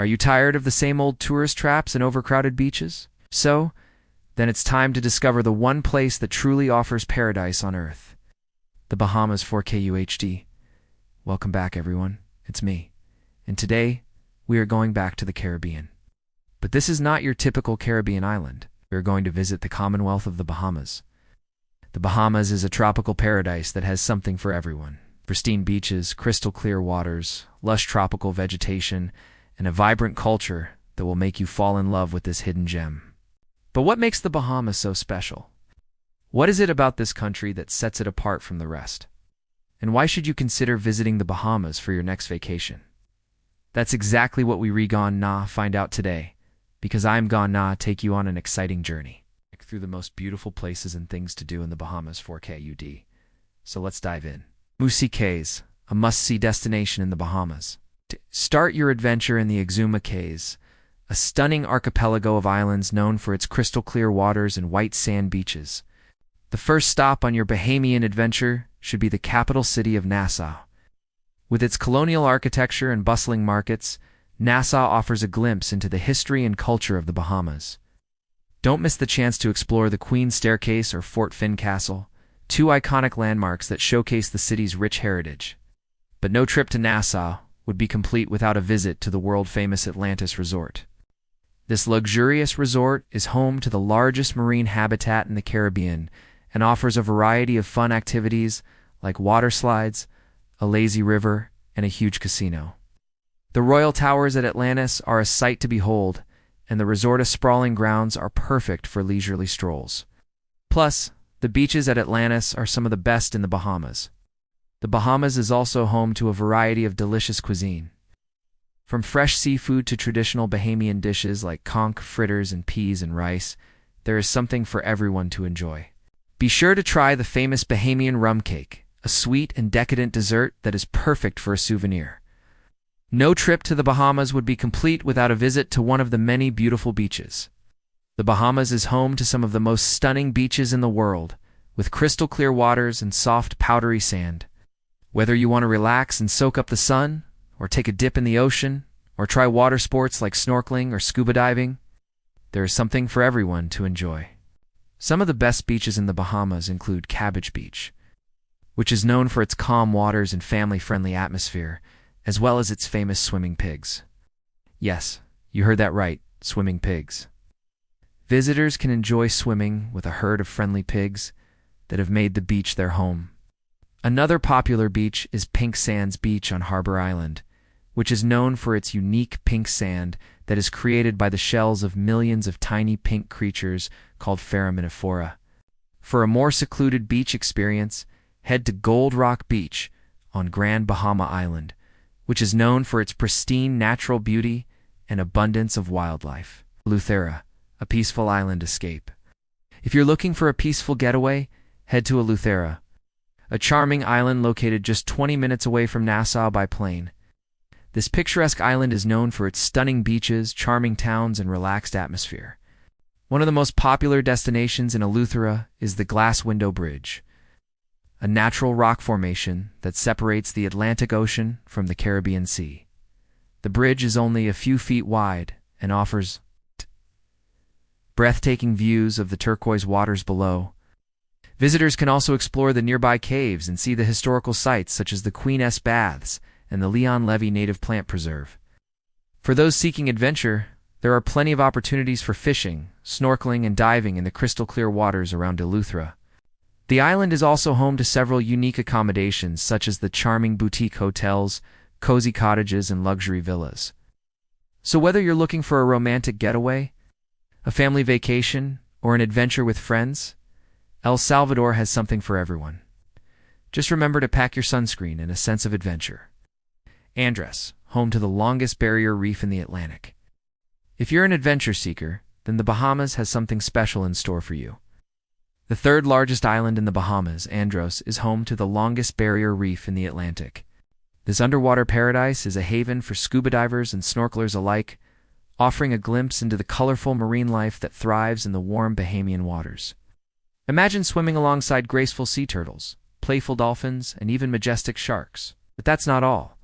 Are you tired of the same old tourist traps and overcrowded beaches? Then it's time to discover the one place that truly offers paradise on Earth. The Bahamas 4K UHD. Welcome back, everyone. It's me. And today, we are going back to the Caribbean. But this is not your typical Caribbean island. We are going to visit the Commonwealth of the Bahamas. The Bahamas is a tropical paradise that has something for everyone. Pristine beaches, crystal clear waters, lush tropical vegetation, and a vibrant culture that will make you fall in love with this hidden gem. But what makes the Bahamas so special? What is it about this country that sets it apart from the rest? And why should you consider visiting the Bahamas for your next vacation? That's exactly what we gonna find out today, because I'm gonna take you on an exciting journey through the most beautiful places and things to do in the Bahamas 4K UD. So let's dive in. Musi Cays, a must-see destination in the Bahamas. Start your adventure in the Exuma Cays, a stunning archipelago of islands known for its crystal-clear waters and white sand beaches. The first stop on your Bahamian adventure should be the capital city of Nassau. With its colonial architecture and bustling markets, Nassau offers a glimpse into the history and culture of the Bahamas. Don't miss the chance to explore the Queen's Staircase or Fort Finn Castle, two iconic landmarks that showcase the city's rich heritage. But no trip to Nassau would be complete without a visit to the world-famous Atlantis Resort. This luxurious resort is home to the largest marine habitat in the Caribbean and offers a variety of fun activities like water slides, a lazy river, and a huge casino. The Royal Towers at Atlantis are a sight to behold, and the resort's sprawling grounds are perfect for leisurely strolls. Plus, the beaches at Atlantis are some of the best in the Bahamas. The Bahamas is also home to a variety of delicious cuisine. From fresh seafood to traditional Bahamian dishes like conch, fritters, and peas and rice, there is something for everyone to enjoy. Be sure to try the famous Bahamian rum cake, a sweet and decadent dessert that is perfect for a souvenir. No trip to the Bahamas would be complete without a visit to one of the many beautiful beaches. The Bahamas is home to some of the most stunning beaches in the world, with crystal clear waters and soft, powdery sand. Whether you want to relax and soak up the sun, or take a dip in the ocean, or try water sports like snorkeling or scuba diving, there is something for everyone to enjoy. Some of the best beaches in the Bahamas include Cabbage Beach, which is known for its calm waters and family-friendly atmosphere, as well as its famous swimming pigs. Yes, you heard that right, swimming pigs. Visitors can enjoy swimming with a herd of friendly pigs that have made the beach their home. Another popular beach is Pink Sands Beach on Harbor Island, which is known for its unique pink sand that is created by the shells of millions of tiny pink creatures called foraminiifera. For a more secluded beach experience, head to Gold Rock Beach on Grand Bahama Island, which is known for its pristine natural beauty and abundance of wildlife. Eleuthera, a peaceful island escape. If you're looking for a peaceful getaway, head to Eleuthera, a charming island located just 20 minutes away from Nassau by plane. This picturesque island is known for its stunning beaches, charming towns, and relaxed atmosphere. One of the most popular destinations in Eleuthera is the Glass Window Bridge, a natural rock formation that separates the Atlantic Ocean from the Caribbean Sea. The bridge is only a few feet wide and offers breathtaking views of the turquoise waters below. Visitors can also explore the nearby caves and see the historical sites such as the Queen S Baths and the Leon Levy Native Plant Preserve. For those seeking adventure, there are plenty of opportunities for fishing, snorkeling, and diving in the crystal-clear waters around Eleuthera. The island is also home to several unique accommodations such as the charming boutique hotels, cozy cottages, and luxury villas. So whether you're looking for a romantic getaway, a family vacation, or an adventure with friends, El Salvador has something for everyone. Just remember to pack your sunscreen and a sense of adventure. Andros, home to the longest barrier reef in the Atlantic. If you're an adventure seeker, then the Bahamas has something special in store for you. The third largest island in the Bahamas, Andros, is home to the longest barrier reef in the Atlantic. This underwater paradise is a haven for scuba divers and snorkelers alike, offering a glimpse into the colorful marine life that thrives in the warm Bahamian waters. Imagine swimming alongside graceful sea turtles, playful dolphins, and even majestic sharks. But that's not all.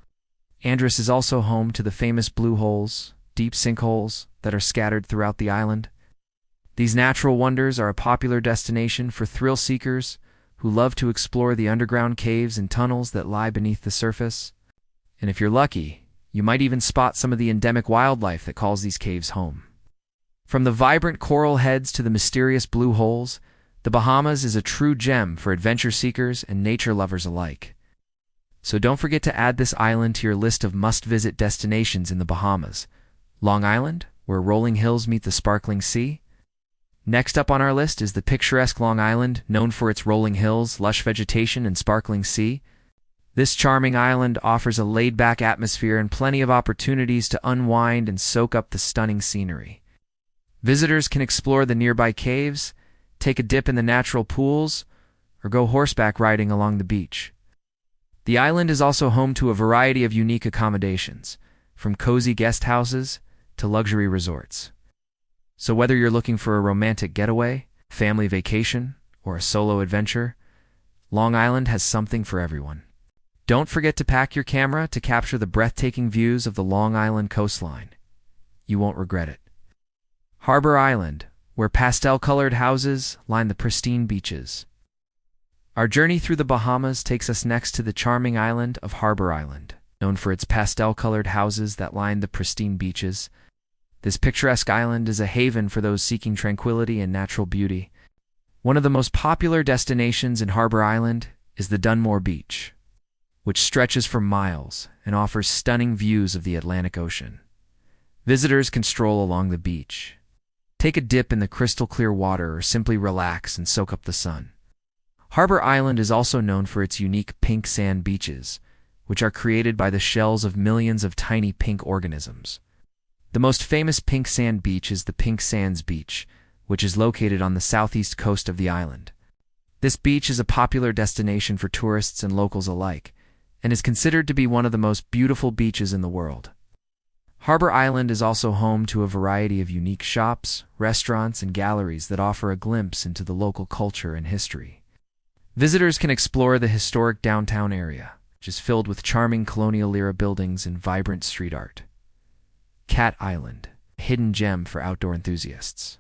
Andros is also home to the famous blue holes, deep sinkholes that are scattered throughout the island. These natural wonders are a popular destination for thrill seekers who love to explore the underground caves and tunnels that lie beneath the surface. And if you're lucky, you might even spot some of the endemic wildlife that calls these caves home. From the vibrant coral heads to the mysterious blue holes, the Bahamas is a true gem for adventure seekers and nature lovers alike. So don't forget to add this island to your list of must-visit destinations in the Bahamas. Long Island, where rolling hills meet the sparkling sea. Next up on our list is the picturesque Long Island, known for its rolling hills, lush vegetation, and sparkling sea. This charming island offers a laid-back atmosphere and plenty of opportunities to unwind and soak up the stunning scenery. Visitors can explore the nearby caves, take a dip in the natural pools, or go horseback riding along the beach. The island is also home to a variety of unique accommodations, from cozy guest houses to luxury resorts. So whether you're looking for a romantic getaway, family vacation, or a solo adventure, Long Island has something for everyone. Don't forget to pack your camera to capture the breathtaking views of the Long Island coastline. You won't regret it. Harbor Island, where pastel-colored houses line the pristine beaches. Our journey through the Bahamas takes us next to the charming island of Harbor Island, known for its pastel-colored houses that line the pristine beaches. This picturesque island is a haven for those seeking tranquility and natural beauty. One of the most popular destinations in Harbor Island is the Dunmore Beach, which stretches for miles and offers stunning views of the Atlantic Ocean. Visitors can stroll along the beach, take a dip in the crystal-clear water, or simply relax and soak up the sun. Harbor Island is also known for its unique pink sand beaches, which are created by the shells of millions of tiny pink organisms. The most famous pink sand beach is the Pink Sands Beach, which is located on the southeast coast of the island. This beach is a popular destination for tourists and locals alike, and is considered to be one of the most beautiful beaches in the world. Harbor Island is also home to a variety of unique shops, restaurants, and galleries that offer a glimpse into the local culture and history. Visitors can explore the historic downtown area, which is filled with charming colonial-era buildings and vibrant street art. Cat Island, a hidden gem for outdoor enthusiasts.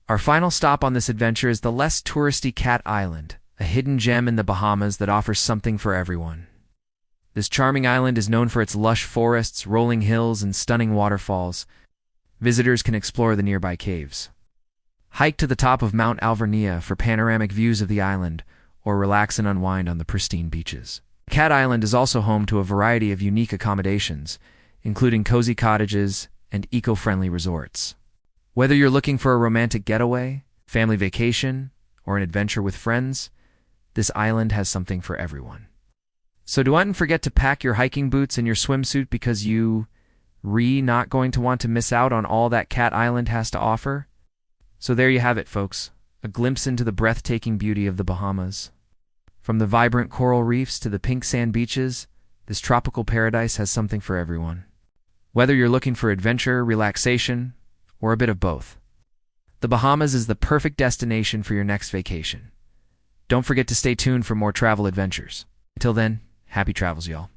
Our final stop on this adventure is the less touristy Cat Island, a hidden gem in the Bahamas that offers something for everyone. This charming island is known for its lush forests, rolling hills, and stunning waterfalls. Visitors can explore the nearby caves, hike to the top of Mount Alvernia for panoramic views of the island, or relax and unwind on the pristine beaches. Cat Island is also home to a variety of unique accommodations, including cozy cottages and eco-friendly resorts. Whether you're looking for a romantic getaway, family vacation, or an adventure with friends, this island has something for everyone. So don't forget to pack your hiking boots and your swimsuit, because you're not going to want to miss out on all that Cat Island has to offer. So there you have it, folks, a glimpse into the breathtaking beauty of the Bahamas. From the vibrant coral reefs to the pink sand beaches, this tropical paradise has something for everyone. Whether you're looking for adventure, relaxation, or a bit of both, the Bahamas is the perfect destination for your next vacation. Don't forget to stay tuned for more travel adventures. Until then, happy travels, y'all.